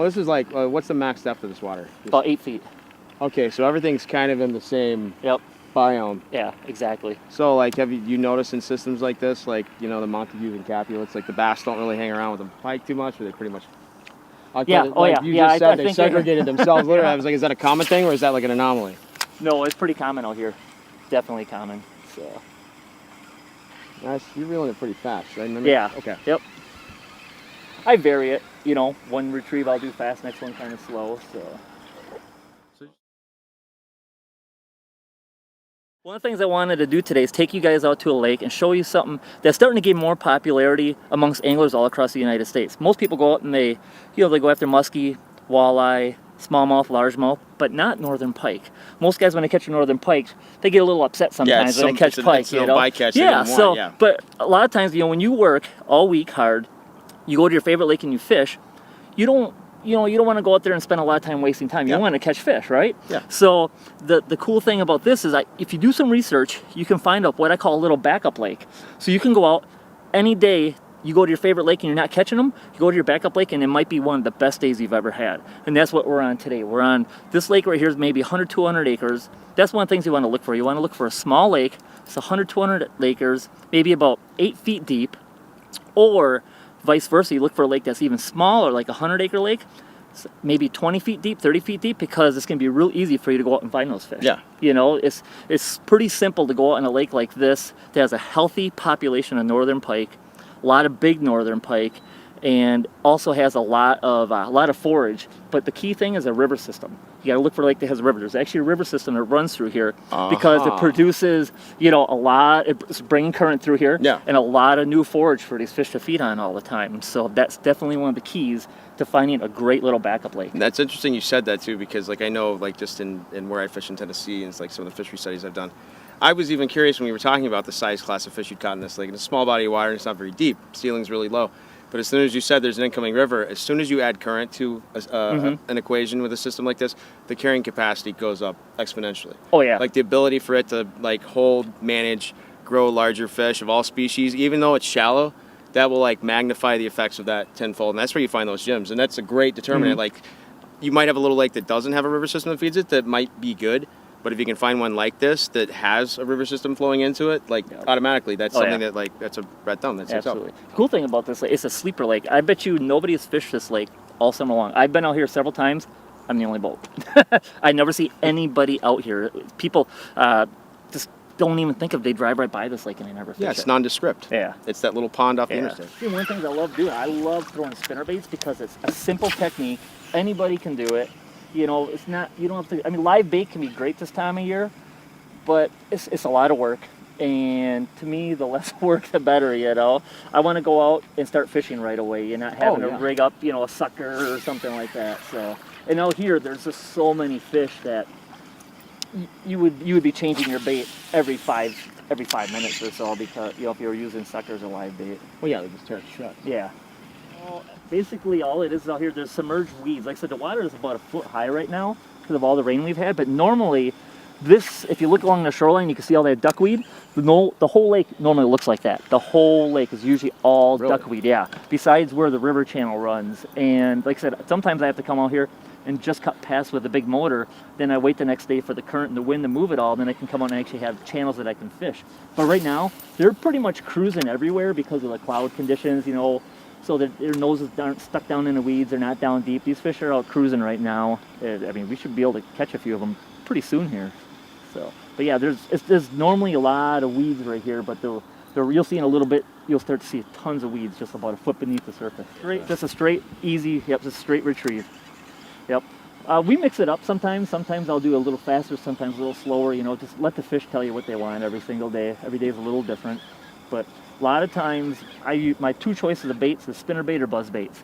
this is like, what's the max depth of this water? About 8 feet. Okay, so everything's kind of in the same Yep. biome. Yeah, exactly. So, like, have you noticed in systems like this, like, you know, the Montagues and Capulets, like the bass don't really hang around with the pike too much, or they pretty much... Yeah, You just said they segregated themselves. Literally, I was like, is that a common thing, or is that like an anomaly? No, it's pretty common out here. Definitely common. So. Nice. You're reeling it pretty fast, right? Remember? Yeah. Okay. Yep. I vary it. You know, one retrieve I'll do fast, next one kind of slow. So. One of the things I wanted to do today is take you guys out to a lake and show you something that's starting to gain more popularity amongst anglers all across the United States. Most people go out and they go after muskie, walleye, smallmouth, largemouth, but not northern pike. Most guys, when they catch a northern pike, they get a little upset sometimes when they catch pike. But a lot of times, you know, when you work all week hard, you go to your favorite lake and you fish, you don't want to go out there and spend a lot of time wasting time. You want to catch fish, right? Yeah. So the cool thing about this is if you do some research, you can find out what I call a little backup lake. So you can go out any day, you go to your favorite lake and you're not catching them, you go to your backup lake and it might be one of the best days you've ever had. And that's what we're on today. We're on this lake right here is maybe 100, 200 acres. That's one of the things you want to look for. You want to look for a small lake. It's 100, 200 acres, maybe about 8 feet deep, or vice versa, you look for a lake that's even smaller, like a 100-acre lake, maybe 20 feet deep, 30 feet deep, because it's going to be real easy for you to go out and find those fish. Yeah. You know, it's pretty simple to go out in a lake like this that has a healthy population of northern pike, a lot of big northern pike, and also has a lot of forage. But the key thing is a river system. You got to look for a lake that has a river. There's actually a river system that runs through here because it produces, you know, it's bringing current through here, and a lot of new forage for these fish to feed on all the time. So that's definitely one of the keys to finding a great little backup lake. And that's interesting you said that too, because like I know, like just in where I fish in Tennessee and it's like some of the fishery studies I've done, I was even curious when we were talking about the size class of fish you'd caught in this lake. It's a small body of water and it's not very deep. Ceiling's really low. But as soon as you said there's an incoming river, as soon as you add current to an equation with a system like this, the carrying capacity goes up exponentially. Oh yeah. Like the ability for it to like hold, manage, grow larger fish of all species, even though it's shallow, that will like magnify the effects of that tenfold. And that's where you find those gems. And that's a great determinant. Like you might have a little lake that doesn't have a river system that feeds it that might be good. But if you can find one like this that has a river system flowing into it, like automatically, that's something that like that's a red thumb. That's absolutely. The cool thing about this lake, it's a sleeper lake. I bet you nobody has fished this lake all summer long. I've been out here several times. I'm the only boat. I never see anybody out here. People just don't even think of. They drive right by this lake and they never fish it. Yeah, it's nondescript. Yeah, it's that little pond off the interstate. See, one of the things I love doing, I love throwing spinnerbaits because it's a simple technique. Anybody can do it. You know, it's not, you don't have to, I mean, live bait can be great this time of year, but it's a lot of work. And to me, the less work, the better, you know. I want to go out and start fishing right away. You're not having to rig up, you know, a sucker or something like that. So, and out here, there's just so many fish that you would be changing your bait every five minutes or so because, you know, if you were using suckers or live bait. Well, yeah, they just tear it shut. Yeah. Basically, all it is out here, there's submerged weeds. Like I said, the water is about a foot high right now because of all the rain we've had. But normally, this, if you look along the shoreline, you can see all that duckweed. The whole lake normally looks like that. The whole lake is usually all duckweed, yeah. Besides where the river channel runs. And like I said, sometimes I have to come out here and just cut past with a big motor. Then I wait the next day for the current and the wind to move it all. Then I can come out and actually have channels that I can fish. But right now, they're pretty much cruising everywhere because of the cloud conditions, you know. So that their noses aren't stuck down in the weeds, they're not down deep. These fish are out cruising right now. I mean, we should be able to catch a few of them pretty soon here. So, but yeah, there's normally a lot of weeds right here, but you'll see in a little bit, you'll start to see tons of weeds just about a foot beneath the surface. Just a straight, easy, just a straight retrieve. Yep. We mix it up sometimes. Sometimes I'll do a little faster, sometimes a little slower. You know, just let the fish tell you what they want every single day. Every day is a little different, but a lot of times, I use my two choices of baits is spinnerbait or buzzbaits.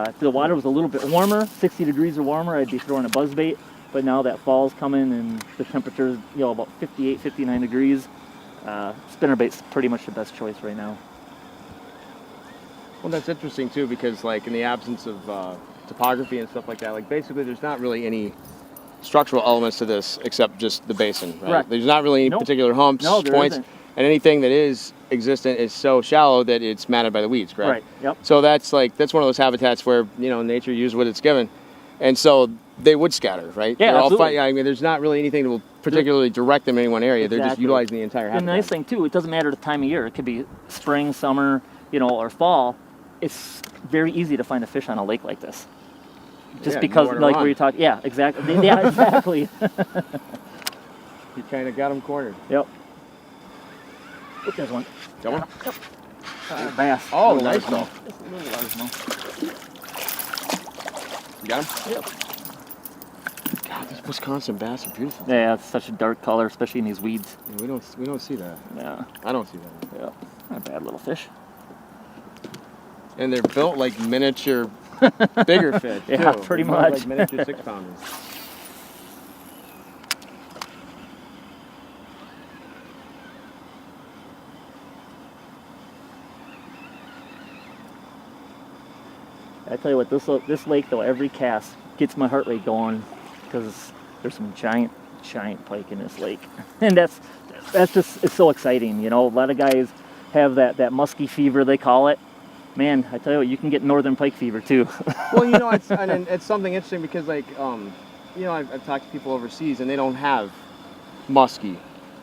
If the water was a little bit warmer, 60 degrees or warmer, I'd be throwing a buzzbait. But now that fall's coming and the temperature's, you know, about 58, 59 degrees, spinnerbait's pretty much the best choice right now. Well, that's interesting too, because like in the absence of topography and stuff like that, like basically there's not really any structural elements to this except just the basin, right? Correct. There's not really any particular humps, points. Isn't. and anything that is existent is so shallow that it's matted by the weeds, correct? Right. Yep. So that's one of those habitats where nature used what it's given, and so they would scatter, right? Yeah, They're all absolutely. I mean, there's not really anything that will particularly direct them in any one area. They're just Exactly. utilizing the entire habitat. And the nice thing too, it doesn't matter the time of year. It could be spring, summer, or fall. It's very easy to find a fish on a lake like this. Just because, nowhere to like run. where you talk, yeah, exactly. Yeah, exactly. You kind of got them cornered. Yep. Look, there's one. That one? Yep. Bass. Oh, Little nice largemouth. though. Just a little largemouth. You got him? Yep. God, these Wisconsin bass are beautiful. Yeah, it's such a dark color, especially in these weeds. Yeah, we don't see that. Yeah. I don't see that. Yeah. Not a bad little fish. And they're built like miniature, bigger fish. Yeah, too. pretty They're more much. Like miniature 6-pounders. I tell you what, this lake though, every cast gets my heart rate going because there's some giant pike in this lake, and that's just it's so exciting. A lot of guys have that musky fever they call it. Man, I tell you what, you can get northern pike fever too. Well, it's something interesting because I've talked to people overseas and they don't have muskie,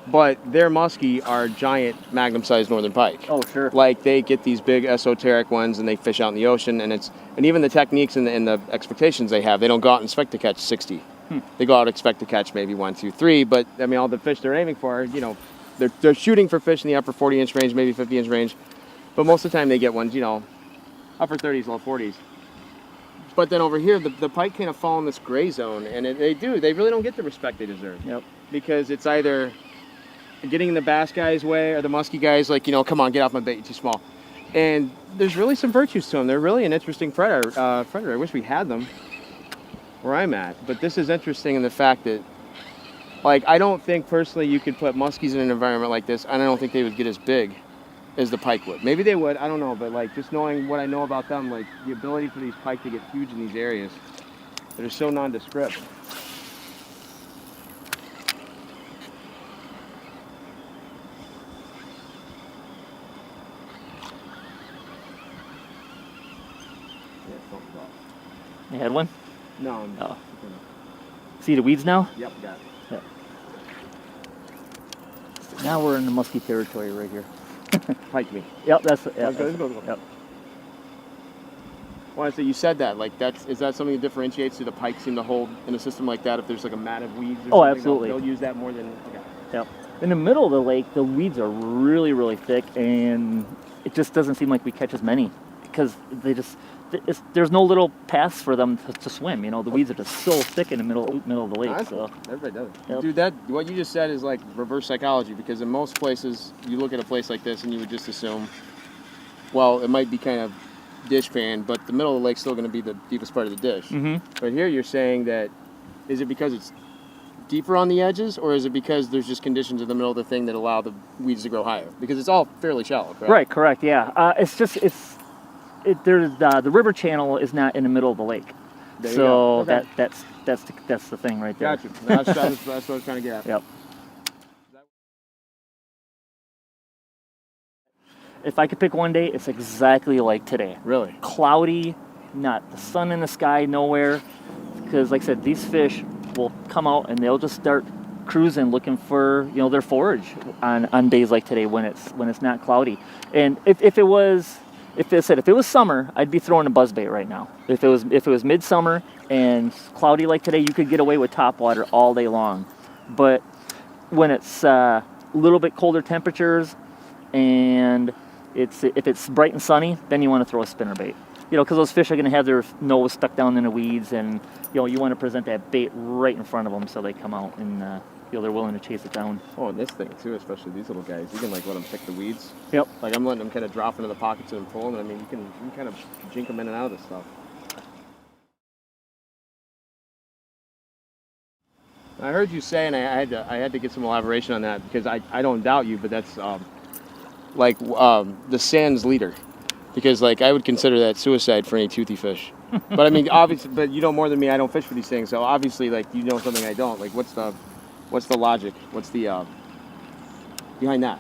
but their muskie are giant magnum-sized northern pike. Oh, sure. Like they get these big esoteric ones and they fish out in the ocean, and even the techniques and the expectations they have, they don't go out and expect to catch 60. They go out and expect to catch maybe 1, 2, 3, but I mean all the fish they're aiming for, they're shooting for fish in the upper 40-inch range, maybe 50-inch range, but most of the time they get ones, upper 30s, low 40s. But then over here, the pike kind of fall in this gray zone, and they really don't get the respect they deserve. Yep. Because it's either getting in the bass guy's way or the muskie guy's like, come on, get off my bait, you're too small. And there's really some virtues to them. They're really an interesting predator. I wish we had them where I'm at. But this is interesting in the fact that, I don't think personally you could put muskies in an environment like this, and I don't think they would get as big as the pike would. Maybe they would, I don't know. But just knowing what I know about them, the ability for these pike to get huge in these areas that are so nondescript. You had one? No. Oh. See the weeds now? Yep, got it. Yep. Now we're in the musky territory right here. Pike me. Yep, that's it. Let's go. Yep. Well, I say you said that. Is that something that differentiates? Do the pike seem to hold in a system like that if there's a mat of weeds or something? Oh, absolutely. They'll use that more than. Okay. Yep. In the middle of the lake, the weeds are really, really thick, and it just doesn't seem like we catch as many because there's no little paths for them to swim. The weeds are just so thick in the middle of the lake. So. Everybody does it. Yep. Dude, what you just said is like reverse psychology, because in most places you look at a place like this and you would just assume, well, it might be kind of dish pan, but the middle of the lake's still going to be the deepest part of the dish. Mm-hmm. But here you're saying that, is it because it's deeper on the edges, or is it because there's just conditions in the middle of the thing that allow the weeds to grow higher? Because it's all fairly shallow, correct? Right, correct, yeah. The river channel is not in the middle of the lake. There you so go. Okay. that's the thing right there. Gotcha. That's what I was trying to get at. Yep. If I could pick one day, it's exactly like today. Really? Cloudy, not the sun in the sky, nowhere. Because like I said, these fish will come out and they'll just start cruising looking for their forage on days like today when it's not cloudy. And if it was summer, I'd be throwing a buzzbait right now. If it was midsummer and cloudy like today, you could get away with topwater all day long. But when it's a little bit colder temperatures and if it's bright and sunny, then you want to throw a spinnerbait. Because those fish are going to have their nose stuck down in the weeds, and you want to present that bait right in front of them so they come out and they're willing to chase it down. Oh, and this thing too, especially these little guys, you can let them pick the weeds. Yep. I'm letting them kind of drop into the pockets and pull them. And I mean, you can kind of jink them in and out of this stuff. I heard you say, and I had to get some elaboration on that, because I don't doubt you, but that's the Sands leader, because I would consider that suicide for any toothy fish. But I mean, obviously, but you know more than me. I don't fish for these things, so obviously, you know something I don't. What's the logic? What's the behind that?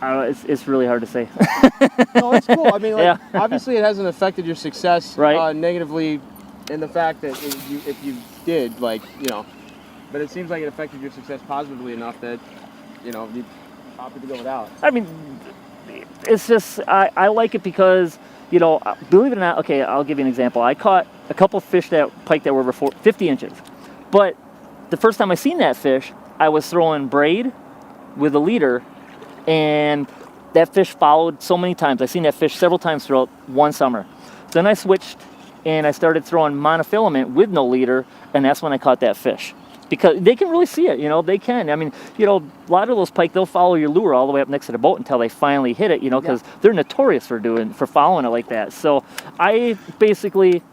It's really hard to say. No, it's cool. I mean, like, Yeah. obviously it hasn't affected your success Right. negatively in the fact that if you did, like, you know, but it seems like it affected your success positively enough that, you know, you opted to go without. I mean, it's just, I like it because, you know, believe it or not, okay, I'll give you an example. I caught a couple fish pike that were over 50 inches. But the first time I seen that fish, I was throwing braid with a leader, and that fish followed so many times. I seen that fish several times throughout one summer. Then I switched and I started throwing monofilament with no leader, and that's when I caught that fish. Because they can really see it, you know, they can. I mean, you know, a lot of those pike, they'll follow your lure all the way up next to the boat until they finally hit it, you know, because they're notorious for following it like that. So I basically,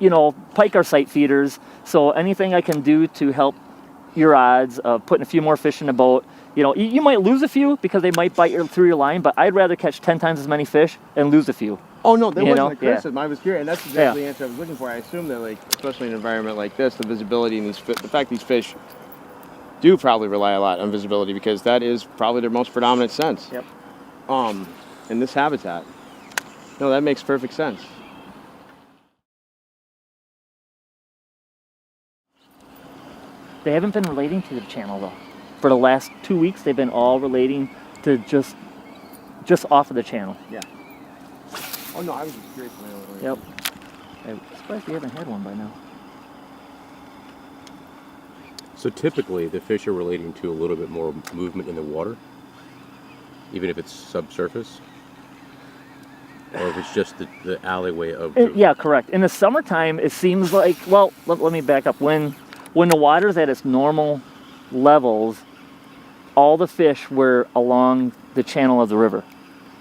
you know, pike are sight feeders, so anything I can do to help your odds of putting a few more fish in the boat. You know, you might lose a few because they might bite through your line, but I'd rather catch 10 times as many fish and lose a few. Oh, no, that You wasn't know? a criticism. Yeah. I was curious, and that's exactly the answer I was looking for. I assume that, like, especially in an environment like this, the visibility and the fact these fish do probably rely a lot on visibility because that is probably their most predominant sense. Yep. In this habitat. No, that makes perfect sense. They haven't been relating to the channel though. For the last 2 weeks, they've been all relating to just off of the channel. Yeah. Oh no, I was just curious. Yep. I'm surprised we haven't had one by now. So typically, the fish are relating to a little bit more movement in the water, even if it's subsurface, or if it's just the alleyway of. Yeah, correct. In the summertime, it seems like, well, let me back up. When the water's at its normal levels, all the fish were along the channel of the river.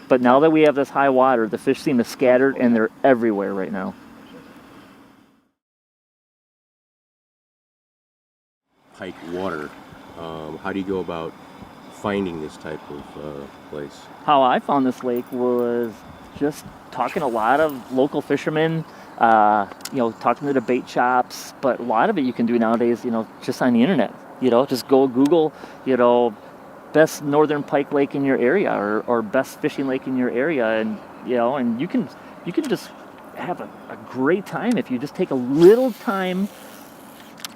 But now that we have this high water, the fish seem to scatter, and they're everywhere right now. Pike water. How do you go about finding this type of place? How I found this lake was just talking to a lot of local fishermen, you know, talking to the bait shops, but a lot of it you can do nowadays, you know, just on the internet. You know, just go Google, you know, best northern pike lake in your area or best fishing lake in your area, and you know, and you can just have a great time if you just take a little time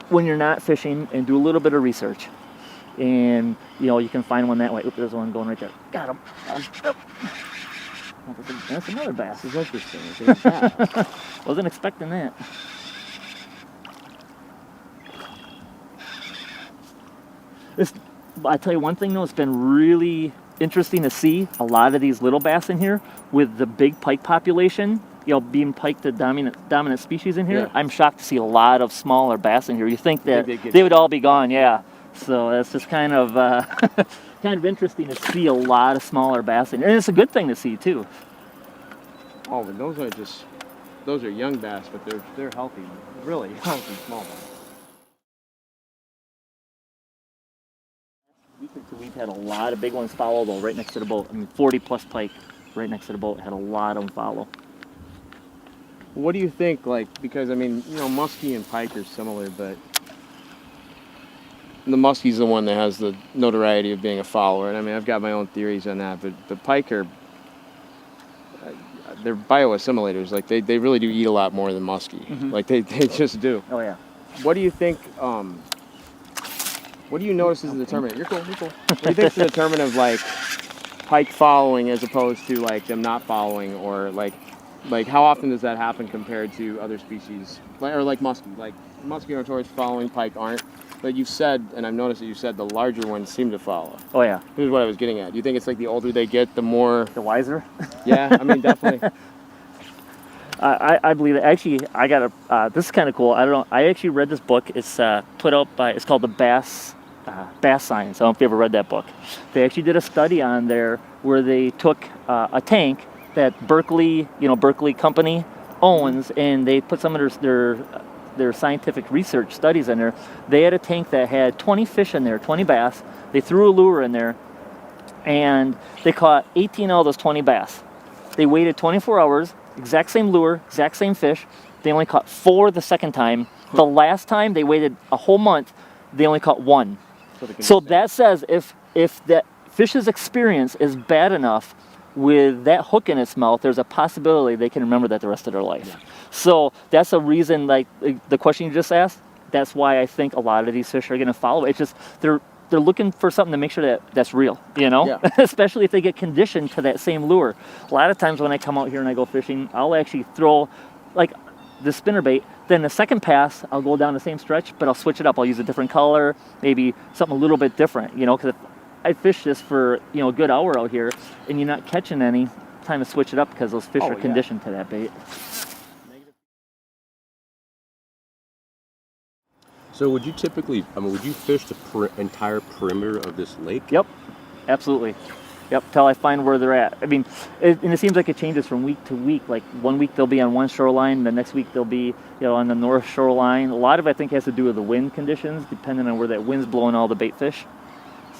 when you're not fishing and do a little bit of research. And you know, you can find one that way. Oop, there's one going right there. Got him. That's another bass. It's interesting. Wasn't expecting that. I tell you one thing though, it's been really interesting to see a lot of these little bass in here with the big pike population, you know, being pike the dominant species in here. Yeah. I'm shocked to see a lot of smaller bass in here. You think that they would all be gone, yeah. So that's just kind of kind of interesting to see a lot of smaller bass in here. And it's a good thing to see too. Oh, but those are young bass, but they're healthy, really healthy small bass. We've had a lot of big ones follow though, right next to the boat. I mean, 40 plus pike right next to the boat, had a lot of them follow. What do you think, like, because I mean, you know, muskie and pike are similar, but the muskie's the one that has the notoriety of being a follower, and I mean, I've got my own theories on that, but the pike are, they're bioassimilators. Like, they really do eat a lot more than muskie. Mm-hmm. Like, they just do. Oh yeah. What do you think, what do you notice is the determinant? You're cool. What do you think is the determinant of, like, pike following as opposed to, like, them not following, or, like how often does that happen compared to other species? Or, like, muskie. Like, muskie are notorious following, pike aren't. But you said, and I've noticed that you said the larger ones seem to follow. Oh yeah. Here's what I was getting at. Do you think it's like the older they get, the more... The wiser? Yeah, I mean, definitely. I believe it. Actually, I got this is kind of cool. I don't know. I actually read this book. It's put out by, it's called the Bass Science. I don't know if you ever read that book. They actually did a study on there where they took a tank that Berkeley company owns, and they put some of their scientific research studies in there. They had a tank that had 20 fish in there, 20 bass. They threw a lure in there, and they caught 18 of those 20 bass. They waited 24 hours, exact same lure, exact same fish. They only caught 4 the second time. The last time they waited a whole month, they only caught 1. So that says if that fish's experience is bad enough with that hook in its mouth, there's a possibility they can remember that the rest of their life. Yeah. So that's a reason, like the question you just asked, that's why I think a lot of these fish are going to follow. It's just they're looking for something to make sure that that's real, you know? Yeah. Especially if they get conditioned to that same lure. A lot of times when I come out here and I go fishing, I'll actually throw like the spinnerbait. Then the second pass, I'll go down the same stretch, but I'll switch it up. I'll use a different color, maybe something a little bit different, you know? Because if I fish this for, you know, a good hour out here and you're not catching any, time to switch it up because those fish are conditioned to that bait. So would you typically, would you fish the entire perimeter of this lake? Yep, absolutely. Yep, till I find where they're at. I mean, and it seems like it changes from week to week. Like one week they'll be on one shoreline, the next week they'll be, you know, on the north shoreline. A lot of it, I think, has to do with the wind conditions, depending on where that wind's blowing all the bait fish.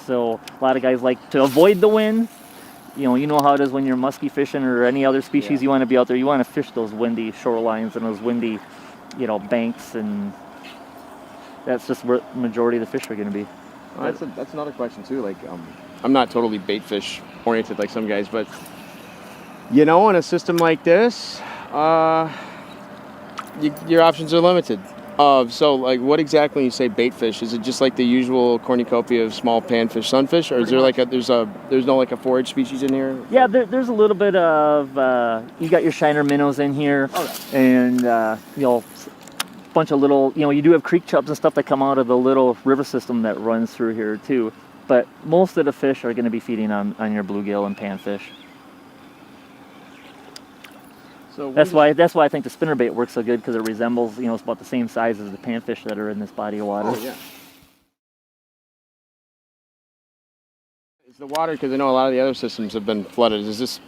So a lot of guys like to avoid the wind. You know how it is when you're musky fishing or any other species. You want to be out there. You want to fish those windy shorelines and those windy, you know, banks, and that's just where the majority of the fish are going to be. That's another question too. Like, I'm not totally bait fish oriented like some guys, but you know, in a system like this, your options are limited. So, like, what exactly when you say bait fish? Is it just like the usual cornucopia of small panfish, sunfish, or is there like there's no like a forage species in here? Yeah, there's a little bit of you got your shiner minnows in here, and you know, a bunch of little, you know, you do have creek chubs and stuff that come out of the little river system that runs through here too. But most of the fish are going to be feeding on your bluegill and panfish. So that's why I think the spinnerbait works so good, because it resembles, you know, it's about the same size as the panfish that are in this body of water. Oh yeah. Is the water, because I know a lot of the other systems have been flooded, is this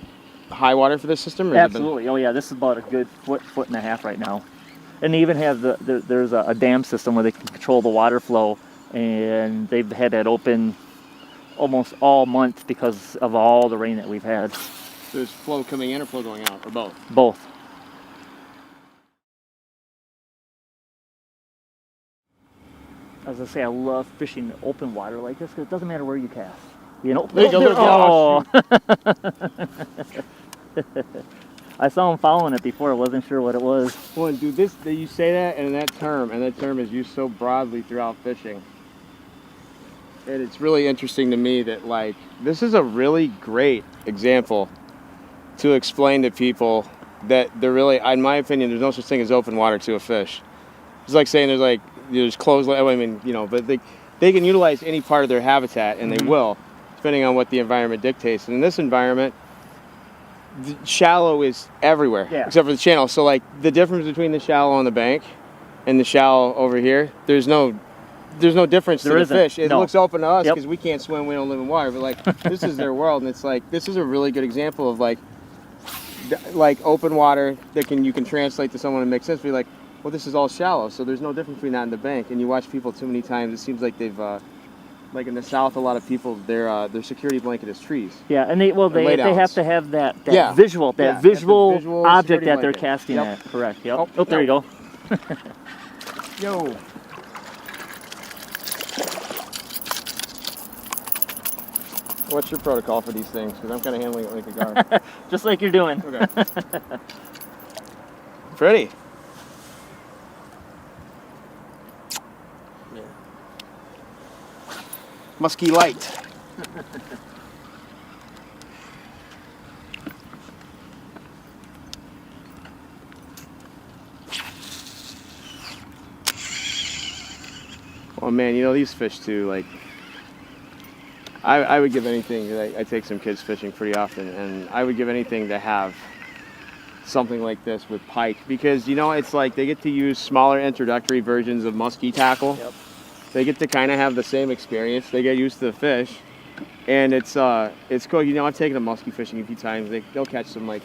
high water for this system? Or absolutely. Oh yeah, this is about a good foot and a half right now. And they even have there's a dam system where they can control the water flow, and they've had that open almost all month because of all the rain that we've had. There's flow coming in or flow going out, or both? Both. As I say, I love fishing open water like this, because it doesn't matter where you cast. You know? I saw him following it before. I wasn't sure what it was. Well, dude, you say that, and that term is used so broadly throughout fishing. And it's really interesting to me that, like, this is a really great example to explain to people that they're really, in my opinion, there's no such thing as open water to a fish. It's like saying there's closed, I mean, you know, but they can utilize any part of their habitat, and they will, depending on what the environment dictates. And in this environment, the shallow is everywhere, except for the channel. So, like, the difference between the shallow on the bank and the shallow over here, there's no difference to the fish. It looks open to us because we can't swim, we don't live in water. But, like, this is their world, and it's like, this is a really good example of, like open water that you can translate to someone and make sense. Be like, well, this is all shallow, so there's no difference between that and the bank. And you watch people too many times, it seems like they've, like in the South, a lot of people, their security blanket is trees. Yeah, and they have to have that visual object that they're casting at. Correct. Yep. Oh, there you go. Yo. What's your protocol for these things? Because I'm kind of handling it like a guard. Just like you're doing. Okay. Pretty. Yeah. Musky light. Oh man, you know, these fish too, like, I would give anything. I take some kids fishing pretty often, and I would give anything to have something like this with pike, because, you know, it's like they get to use smaller introductory versions of musky tackle. Yep. They get to kind of have the same experience. They get used to the fish, and it's cool. You know, I've taken them musky fishing a few times. They'll catch some, like,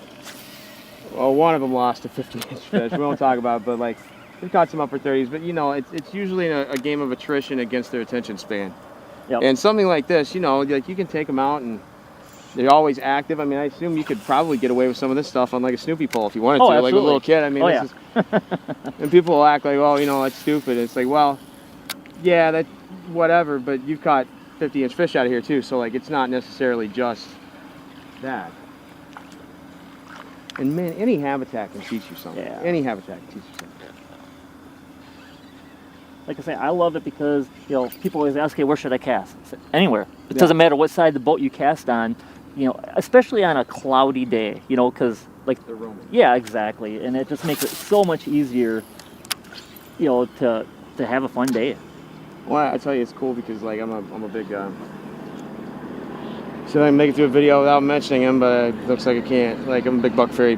well, one of them lost a 50-inch fish. We won't talk about it, but, like, they've caught some upper 30s. But, you know, it's usually a game of attrition against their attention span. Yep. And something like this, you know, like, you can take them out and they're always active. I mean, I assume you could probably get away with some of this stuff on like a Snoopy pole if you wanted to, absolutely. Like a little kid. I mean, and people will act like, oh, you know, that's stupid. It's like, well, yeah, that whatever, but you've caught 50-inch fish out of here too. So like it's not necessarily just that. And man, any habitat can teach you something. Yeah. Any habitat can teach you something. Like I say, I love it because, you know, people always ask, okay, where should I cast? I said, anywhere. It Yeah. doesn't matter what side of the boat you cast on, you know, especially on a cloudy day, you know, because, like, They're roaming. yeah, exactly. And it just makes it so much easier, you know, to have a fun day. Well, I tell you, it's cool because like I'm a big. So I can make it through a video without mentioning him, but it looks like I can't. Like I'm a big Buck Ferry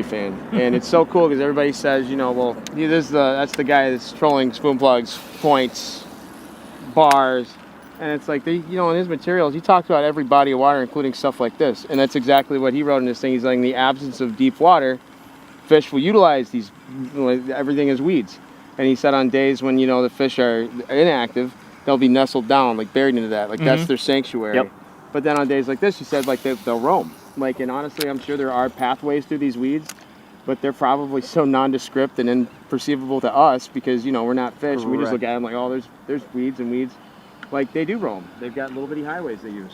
fan, and it's so cool because everybody says, you know, well, that's the guy that's trolling spoon plugs, points, bars, and it's like you know, in his materials, he talks about every body of water, including stuff like this, and that's exactly what he wrote in this thing. He's like, in the absence of deep water, fish will utilize these, everything as weeds. And he said on days when, you know, the fish are inactive, they'll be nestled down, like buried into that. Like that's their sanctuary. Yep. But then on days like this, he said, like they'll roam. Like, and honestly, I'm sure there are pathways through these weeds, but they're probably so nondescript and imperceivable to us because, you know, we're not fish. And we just look at them like, oh, there's weeds and weeds. Like they do roam. They've got little bitty highways they use.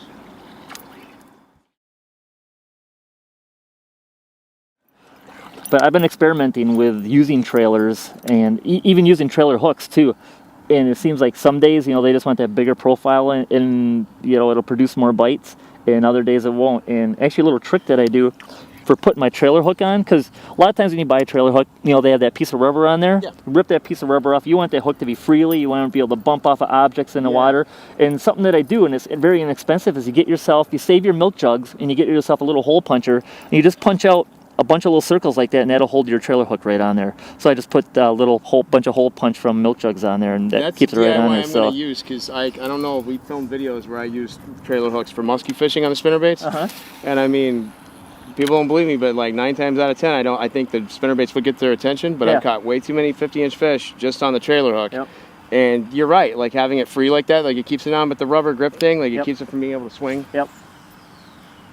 But I've been experimenting with using trailers and even using trailer hooks too. And it seems like some days, you know, they just want that bigger profile and you know, it'll produce more bites. And other days it won't. And actually a little trick that I do for putting my trailer hook on, because a lot of times when you buy a trailer hook, you know, they have that piece of rubber on there. Yeah. Rip that piece of rubber off. You want that hook to be freely. You want it to be able to bump off of objects in the water. And something that I do, and it's very inexpensive, is you save your milk jugs and you get yourself a little hole puncher and you just punch out a bunch of little circles like that, and that'll hold your trailer hook right on there. So I just put a little bunch of hole punch from milk jugs on there, and that keeps it right on there. That's I'm gonna use, because I don't know, we filmed videos where I use trailer hooks for musky fishing on the spinnerbaits, and I mean, people don't believe me, but like 9 times out of 10, I think the spinnerbaits would get their attention, but I've caught way too many 50-inch fish just on the trailer hook. Yep. And you're right, like having it free like that, like it keeps it on, but the rubber grip thing, like it keeps it from being able to swing. Yep.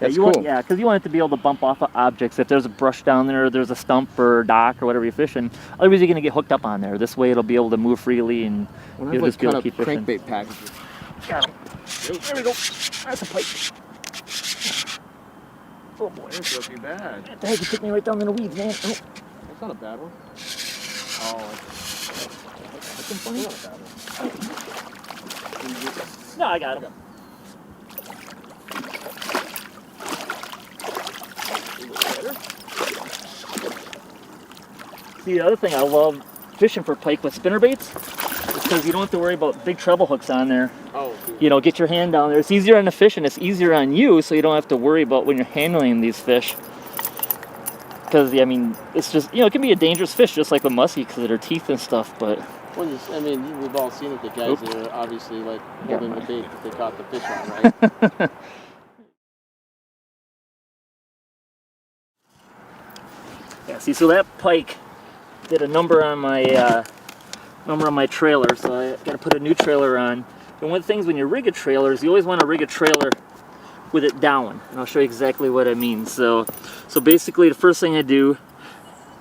That's cool. cool. Because you want it to be able to bump off of objects. If there's a brush down there, or there's a stump or dock or whatever you're fishing, otherwise you're going to get hooked up on there. This way it'll be able to move freely and you'll just be able to keep fishing. Crankbait packages. Got him. There we go. That's a pike. Oh boy. This would be bad. What the heck? You took me right down in the weeds, man. Oh. That's not a bad one. Oh, That's funny. Not a bad one. No, I got him. See, the other thing I love fishing for pike with spinnerbaits is because you don't have to worry about big treble hooks on there. Oh. You know, get your hand down there. It's easier on the fish and it's easier on you, so you don't have to worry about when you're handling these fish. Because, I mean, it's just, you know, it can be a dangerous fish just like with muskie because of their teeth and stuff, but... Well, I mean, we've all seen it, the guys that are obviously like holding the bait that they caught the fish on, right? Yeah, see, so that pike did a number on my trailer, so I got to put a new trailer on. And one of the things when you rig a trailer is you always want to rig a trailer with it down. And I'll show you exactly what I mean. So basically the first thing I do,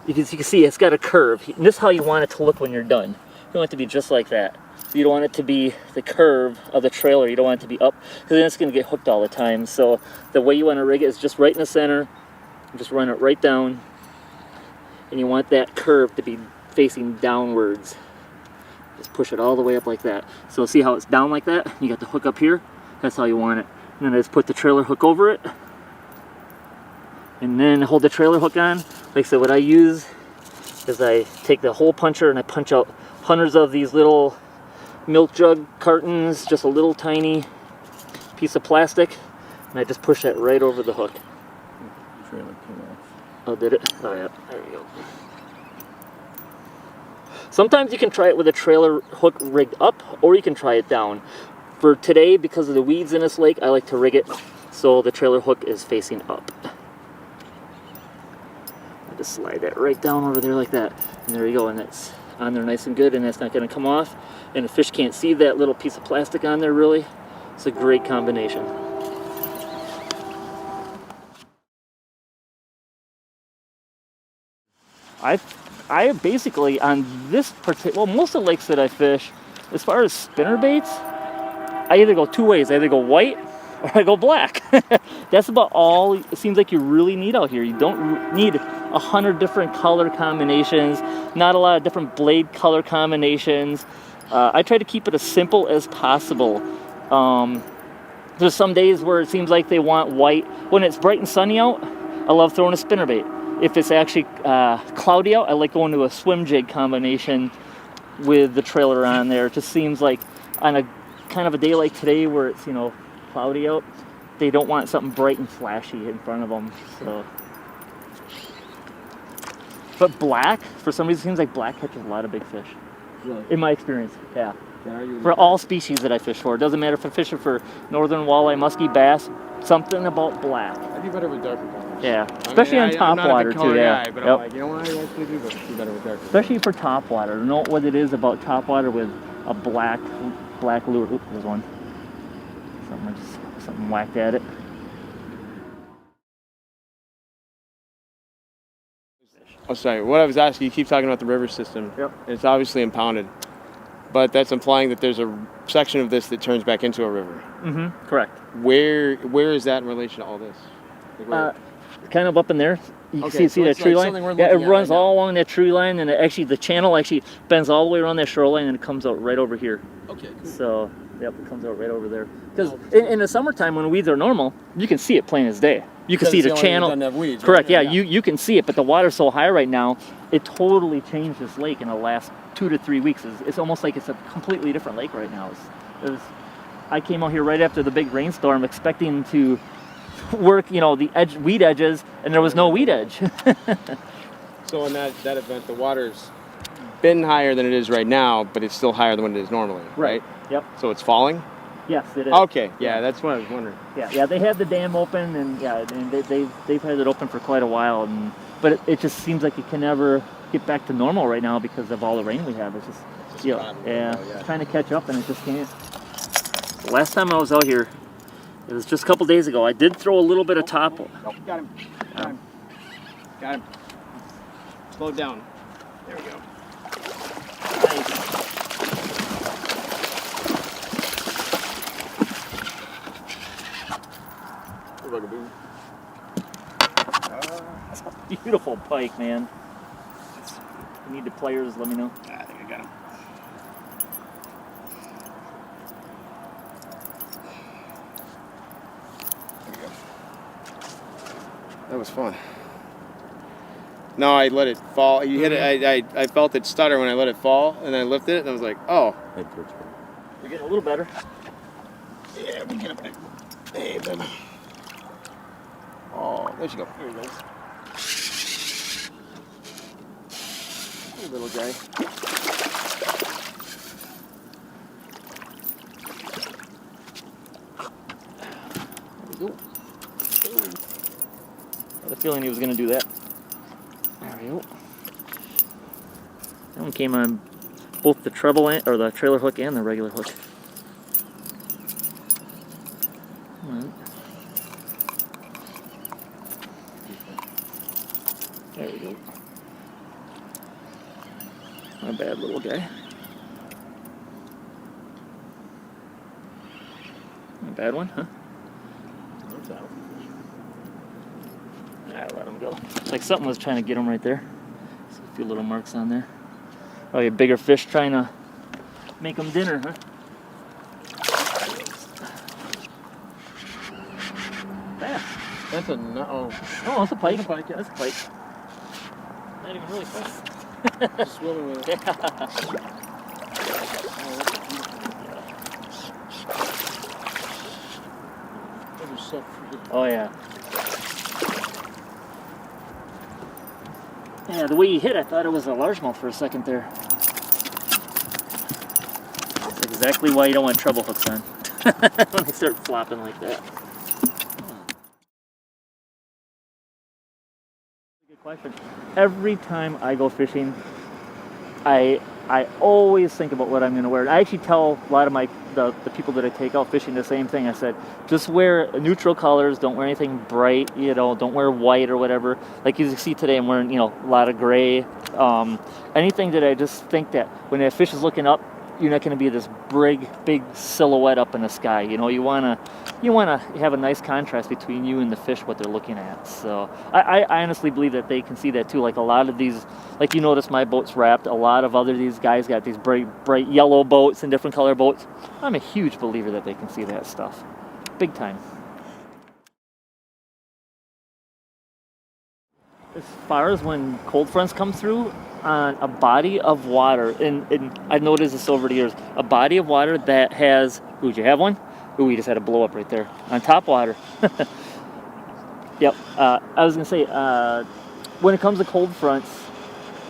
because you can see it's got a curve. And this is how you want it to look when you're done. You want it to be just like that. You don't want it to be the curve of the trailer. You don't want it to be up, because then it's going to get hooked all the time. So the way you want to rig it is just right in the center. Just run it right down. And you want that curve to be facing downwards. Just push it all the way up like that. So see how it's down like that? You got the hook up here. That's how you want it. And then I just put the trailer hook over it. And then hold the trailer hook on. Like I said, what I use is I take the hole puncher and I punch out hundreds of these little milk jug cartons, just a little tiny piece of plastic, and I just push that right over the hook. The trailer came off. Oh, did it? Oh yeah, there you go. Sometimes you can try it with a trailer hook rigged up, or you can try it down. For today, because of the weeds in this lake, I like to rig it so the trailer hook is facing up. I just slide that right down over there like that, and there you go, and that's on there nice and good, and that's not going to come off, and the fish can't see that little piece of plastic on there really. It's a great combination. I basically, on this particular, well, most of the lakes that I fish, as far as spinner baits, I either go two ways. I either go white or I go black. That's about all it seems like you really need out here. You don't need 100 different color combinations, not a lot of different blade color combinations. I try to keep it as simple as possible. There's some days where it seems like they want white. When it's bright and sunny out, I love throwing a spinnerbait. If it's actually cloudy out, I like going to a swim jig combination with the trailer on there. It just seems like on a kind of a day like today where it's, you know, cloudy out, they don't want something bright and flashy in front of them. So, but black, for some reason, it seems like black catches a lot of big fish. Really? In my experience, yeah. For all species that I fish for. It doesn't matter if I'm fishing for northern walleye, musky bass, something about black. I do better with darker colors. Yeah, especially on top water too. Yeah, but I'm like, you know what? I actually do better with darker. Especially for top water. Know what it is about top water with a black lure. Oop, there's one. Something whacked at it. Oh, sorry. What I was asking, you keep talking about the river system. Yep. It's obviously impounded, but that's implying that there's a section of this that turns back into a river. Mm-hmm. Correct. Where is that in relation to all this? Like where? Kind of up in there. You can Okay, see so that it's tree like line. something we're Yeah, it looking at runs right now. all along that tree line, and the channel actually bends all the way around that shoreline, and it comes out right over here. Okay, cool. So, yep, it comes out right over there. Because in the summertime, when weeds are normal, you can see it plain as day. You can see the channel. Correct. Yeah, you can see it, but the water's so high right now, it totally changed this lake in the last 2 to 3 weeks. It's almost like it's a completely different lake right now. I came out here right after the big rainstorm, expecting to work, you know, the weed edges, and there was no weed edge. So in that event, the water's been higher than it is right now, but it's still higher than what it is normally, right? Yep. So it's falling? Yes, it is. Okay, yeah, that's what I was wondering. Yeah, they had the dam open, and they've had it open for quite a while, but it just seems like it can never get back to normal right now because of all the rain we have. It's just you know, trying to catch up, and it just can't. Last time I was out here, it was just a couple days ago. I did throw a little bit of top. Oh, got him. Got him. Slow down. There we go. Nice. Beautiful pike, man. If you need the players, let me know. I think I got him. There we go. That was fun. No, I let it fall. You hit it. I felt it stutter when I let it fall, and I lifted it, and I was like, oh. You're getting a little better. Yeah, we get it back. Hey, baby. Oh, there she go. There he goes. Hey, little guy. There we go. I had a feeling he was going to do that. There we go. That one came on both the treble or the trailer hook and the regular hook. All right. There we go. Not a bad little guy. Not a bad one, huh? Alright, let him go. It's like something was trying to get him right there. See a few little marks on there. Probably a bigger fish trying to make him dinner, huh? Bass. That's a no. Oh, that's a pike. That's a pike, yeah. That's a pike. Not even really pike. Just swimming with it. Oh yeah. Yeah, the way you hit, I thought it was a largemouth for a second there. That's exactly why you don't want treble hooks on. When they start flopping like that. Good question. Every time I go fishing, I always think about what I'm going to wear. I actually tell a lot of the people that I take out fishing the same thing. I said, just wear neutral colors. Don't wear anything bright. You know, don't wear white or whatever. Like you see today, I'm wearing, you know, a lot of gray. Anything that I just think that when a fish is looking up, you're not going to be this big silhouette up in the sky. You know, you want to have a nice contrast between you and the fish, what they're looking at. So I honestly believe that they can see that too. Like a lot of these, like you notice my boat's wrapped. A lot of these guys got these bright yellow boats and different color boats. I'm a huge believer that they can see that stuff, big time. As far as when cold fronts come through on a body of water, and I've noticed this over the years, a body of water that has, ooh, did you have one? Ooh, we just had a blow up right there on top water. Yep, I was gonna say, when it comes to cold fronts,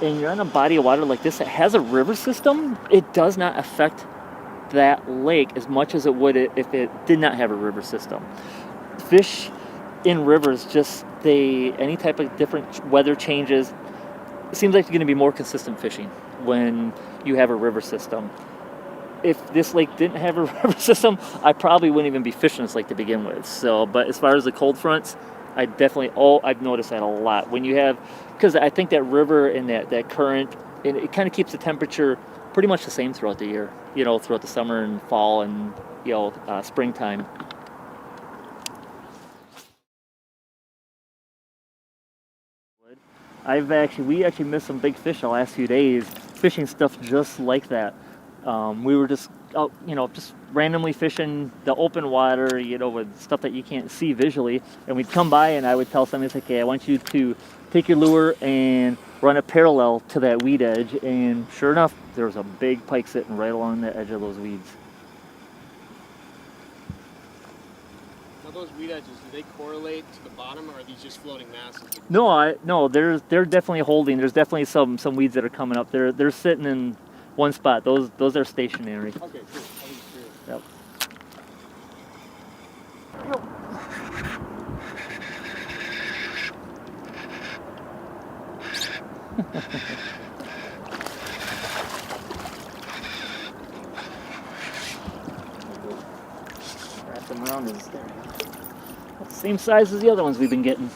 and you're on a body of water like this that has a river system, it does not affect that lake as much as it would if it did not have a river system. Fish in rivers, just any type of different weather changes, it seems like you're going to be more consistent fishing when you have a river system. If this lake didn't have a river system, I probably wouldn't even be fishing this lake to begin with. So, but as far as the cold fronts, I've noticed that a lot. When you have, because I think that river and that current, it kind of keeps the temperature pretty much the same throughout the year, you know, throughout the summer and fall and, you know, springtime. We actually missed some big fish the last few days, fishing stuff just like that. We were just out, you know, just randomly fishing the open water, you know, with stuff that you can't see visually. And we'd come by and I would tell somebody, okay, I want you to take your lure and run it parallel to that weed edge. And sure enough, there was a big pike sitting right along the edge of those weeds. Now those weed edges, do they correlate to the bottom, or are these just floating masses? No, they're definitely holding. There's definitely some weeds that are coming up. They're sitting in one spot. Those are stationary. Okay, cool. I was curious. Yep. Wrap them around his there. Same size as the other ones we've been getting.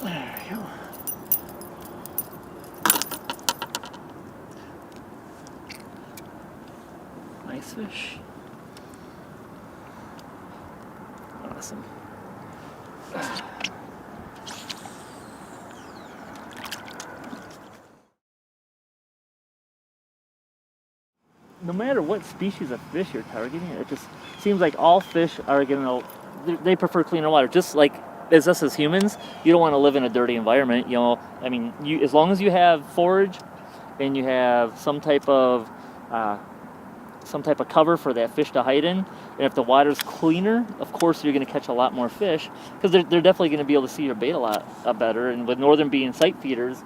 There we go. Nice fish. Awesome. No matter what species of fish you're targeting, it just seems like all fish are they prefer cleaner water. Just like as us as humans, you don't want to live in a dirty environment. You know, I mean, as long as you have forage and you have some type of cover for that fish to hide in, and if the water's cleaner, of course you're going to catch a lot more fish, because they're definitely going to be able to see your bait a lot better. And with northern being sight feeders,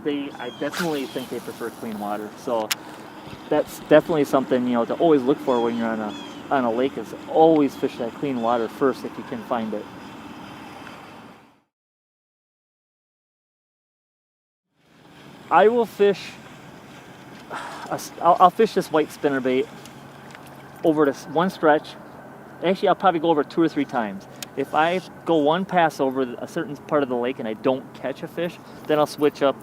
I definitely think they prefer clean water. So that's definitely something, you know, to always look for when you're on a lake, is always fish that clean water first if you can find it. I will fish. I'll fish this white spinnerbait over this one stretch. Actually, I'll probably go over 2 or 3 times. If I go one pass over a certain part of the lake and I don't catch a fish, then I'll switch up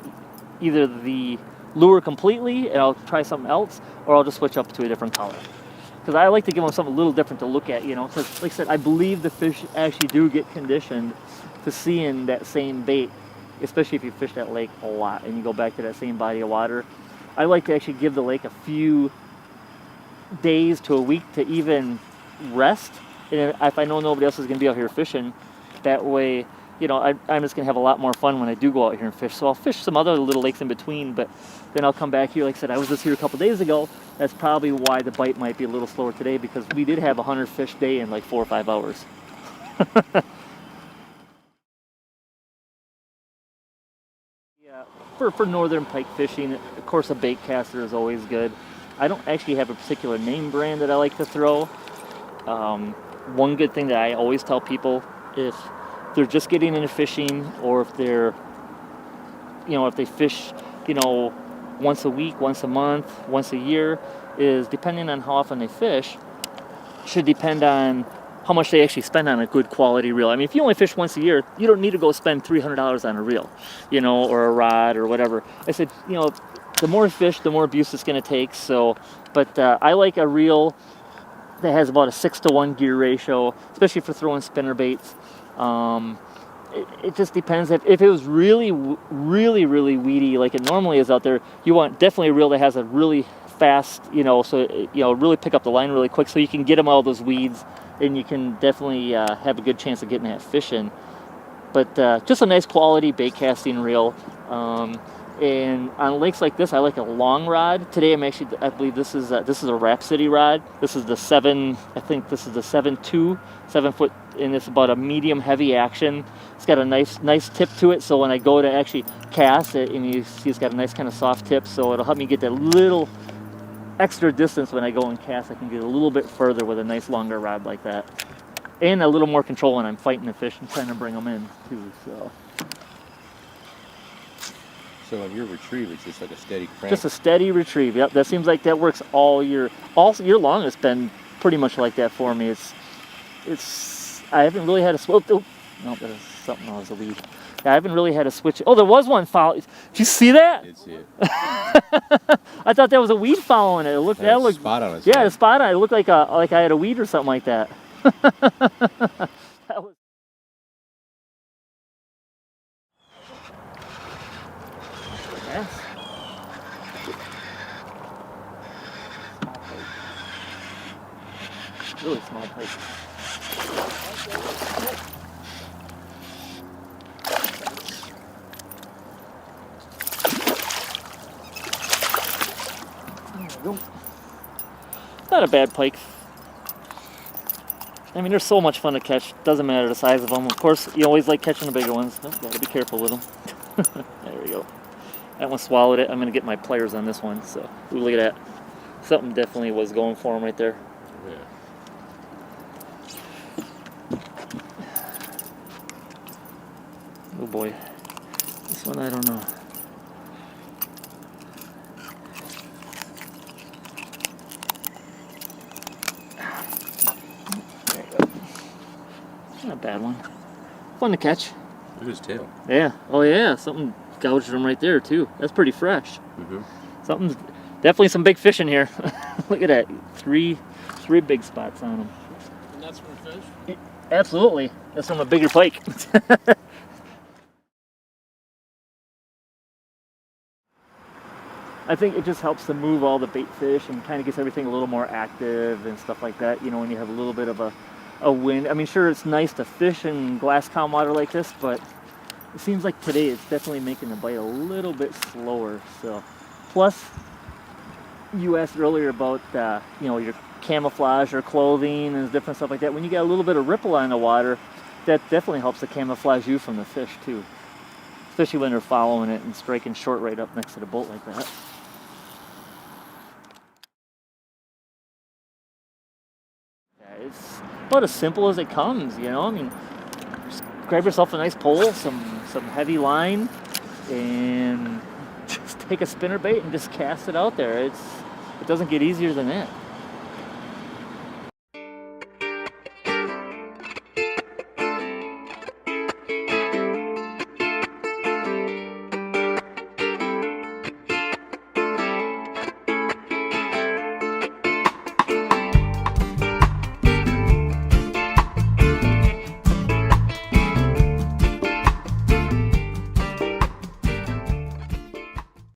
either the lure completely and I'll try something else, or I'll just switch up to a different color. Because I like to give them something a little different to look at, you know, because like I said, I believe the fish actually do get conditioned to seeing that same bait, especially if you fish that lake a lot and you go back to that same body of water. I like to actually give the lake a few days to a week to even rest. And if I know nobody else is going to be out here fishing, that way, you know, I'm just going to have a lot more fun when I do go out here and fish. So I'll fish some other little lakes in between, but then I'll come back here. Like I said, I was just here a couple days ago. That's probably why the bite might be a little slower today, because we did have a 100 fish day in like 4 or 5 hours. Yeah, for northern pike fishing, of course a bait caster is always good. I don't actually have a particular name brand that I like to throw. One good thing that I always tell people, if they're just getting into fishing, or if they're, you know, if they fish, you know, once a week, once a month, once a year, is depending on how often they fish, should depend on how much they actually spend on a good quality reel. I mean, if you only fish once a year, you don't need to go spend $300 on a reel, you know, or a rod or whatever. I said, you know, the more fish, the more abuse it's going to take. So, but I like a reel that has about a 6-to-1 gear ratio, especially for throwing spinner baits. It just depends. If it was really weedy like it normally is out there, you want definitely a reel that has a really fast, so really pick up the line really quick, so you can get them out of those weeds, and you can definitely have a good chance of getting that fish in. But just a nice quality bait casting reel. And on lakes like this, I like a long rod. Today, I believe this is a Rhapsody rod. This is the 7.2, 7 foot, and it's about a medium heavy action. It's got a nice tip to it, so when I go to actually cast it, and you see it's got a nice kind of soft tip, so it'll help me get that little extra distance when I go and cast. I can get a little bit further with a nice longer rod like that, and a little more control when I'm fighting the fish and trying to bring them in too. So on your retrieve, it's just like a steady crank. Just a steady retrieve. Yep, that seems like that works all year long. It's been pretty much like that for me. It's. I haven't really had a switch. Oh, no, there's something else. A weed. Yeah, I haven't really had a switch. Oh, there was one follow. Did you see that? I did see it. I thought that was a weed following it. It looked that looked spot on it. Yeah, a spot on it. It looked like I had a weed or something like that. That was. Yes. Small pike. Really small pike. There we go. Not a bad pike. I mean, they're so much fun to catch. Doesn't matter the size of them. Of course, you always like catching the bigger ones. Oh, gotta be careful with them. There we go. That one swallowed it. I'm gonna get my pliers on this one. So, ooh, look at that. Something definitely was going for him right there. Yeah. Oh boy. This one, I don't know. There you go. Not a bad one. Fun to catch. Look at his tail. Yeah. Oh yeah. Something gouged him right there too. That's pretty fresh. Mm-hmm. Something's definitely some big fish in here. Look at that. Three big spots on him. And that's from fish? Absolutely. That's from a bigger pike. I think it just helps to move all the bait fish and kind of gets everything a little more active and stuff like that, when you have a little bit of a wind. I mean, sure, it's nice to fish in glass calm water like this, but it seems like today it's definitely making the bite a little bit slower. So, plus, you asked earlier about your camouflage or clothing and different stuff like that. When you get a little bit of ripple on the water, that definitely helps to camouflage you from the fish too, especially when they're following it and striking short right up next to the boat like that. It's about as simple as it comes, I mean, just grab yourself a nice pole, some heavy line, and just take a spinner bait and just cast it out there. It doesn't get easier than that.